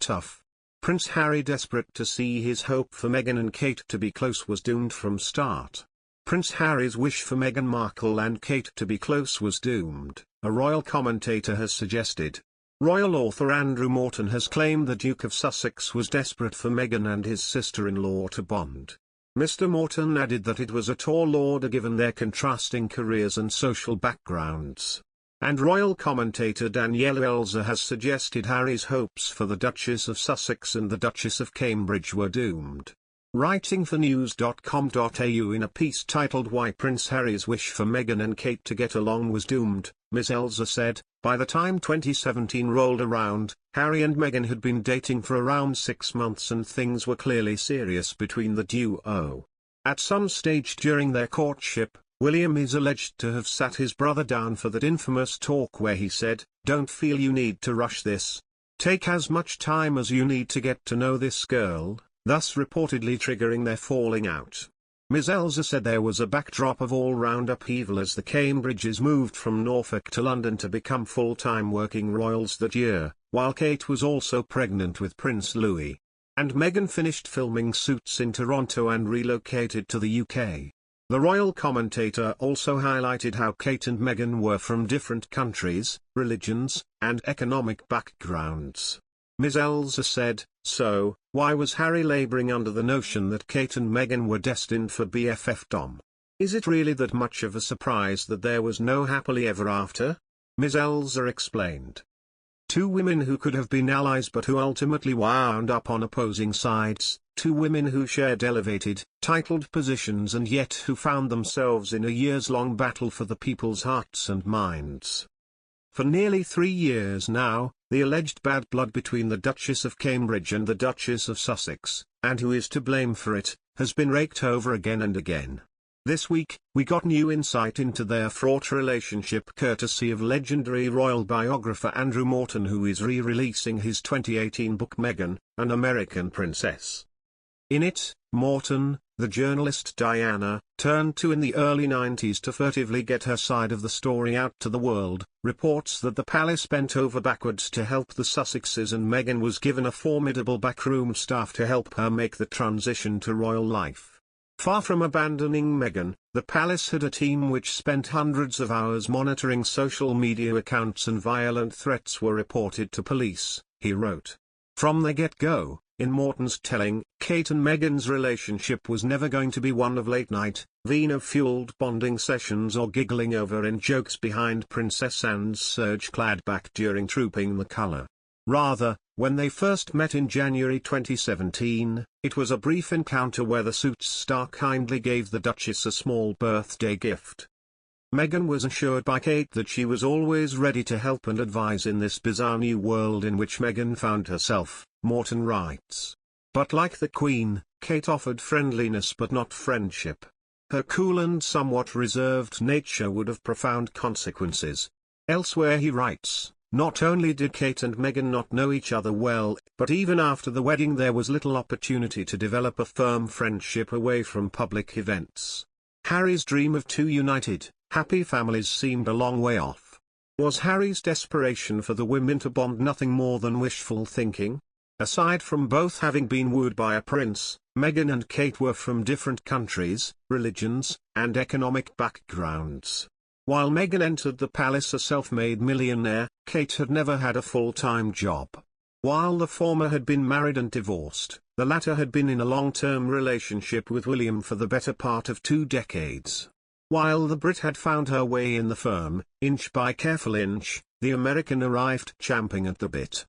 tough. Prince Harry, desperate to see his hope for Meghan and Kate to be close, was doomed from start. Prince Harry's wish for Meghan Markle and Kate to be close was doomed, a royal commentator has suggested. Royal author Andrew Morton has claimed the Duke of Sussex was desperate for Meghan and his sister-in-law to bond. Mr. Morton added that it was a tall order given their contrasting careers and social backgrounds. And royal commentator Danielle Elser has suggested Harry's hopes for the Duchess of Sussex and the Duchess of Cambridge were doomed. Writing for news.com.au in a piece titled "Why Prince Harry's Wish for Meghan and Kate to Get Along Was Doomed," Ms. Elser said, by the time 2017 rolled around, Harry and Meghan had been dating for around 6 months and things were clearly serious between the duo. At some stage during their courtship, William is alleged to have sat his brother down for that infamous talk where he said, "Don't feel you need to rush this. Take as much time as you need to get to know this girl," thus reportedly triggering their falling out. Ms. Elser said there was a backdrop of all-round upheaval as the Cambridges moved from Norfolk to London to become full-time working royals that year, while Kate was also pregnant with Prince Louis. And Meghan finished filming Suits in Toronto and relocated to the UK. The royal commentator also highlighted how Kate and Meghan were from different countries, religions, and economic backgrounds. Ms. Elser said, "So, why was Harry labouring under the notion that Kate and Meghan were destined for BFF-dom? Is it really that much of a surprise that there was no happily ever after?" Ms. Elser explained. Two women who could have been allies but who ultimately wound up on opposing sides, two women who shared elevated, titled positions and yet who found themselves in a years-long battle for the people's hearts and minds. For nearly 3 years now, the alleged bad blood between the Duchess of Cambridge and the Duchess of Sussex, and who is to blame for it, has been raked over again and again. This week, we got new insight into their fraught relationship courtesy of legendary royal biographer Andrew Morton, who is re-releasing his 2018 book Meghan, An American Princess. In it, Morton, the journalist Diana, turned to in the early 90s to furtively get her side of the story out to the world, reports that the palace bent over backwards to help the Sussexes and Meghan was given a formidable backroom staff to help her make the transition to royal life. Far from abandoning Meghan, the palace had a team which spent hundreds of hours monitoring social media accounts and violent threats were reported to police, he wrote. From the get-go, in Morton's telling, Kate and Meghan's relationship was never going to be one of late-night, vino-fueled bonding sessions or giggling over in-jokes behind Princess Anne's serge-clad back during Trooping the Colour. Rather, when they first met in January 2017, it was a brief encounter where the Suits star kindly gave the Duchess a small birthday gift. Meghan was assured by Kate that she was always ready to help and advise in this bizarre new world in which Meghan found herself, Morton writes. But like the Queen, Kate offered friendliness but not friendship. Her cool and somewhat reserved nature would have profound consequences. Elsewhere he writes, not only did Kate and Meghan not know each other well, but even after the wedding there was little opportunity to develop a firm friendship away from public events. Harry's dream of two united, happy families seemed a long way off. Was Harry's desperation for the women to bond nothing more than wishful thinking? Aside from both having been wooed by a prince, Meghan and Kate were from different countries, religions, and economic backgrounds. While Meghan entered the palace a self-made millionaire, Kate had never had a full-time job. While the former had been married and divorced, the latter had been in a long-term relationship with William for the better part of 2 decades. While the Brit had found her way in the firm, inch by careful inch, the American arrived champing at the bit.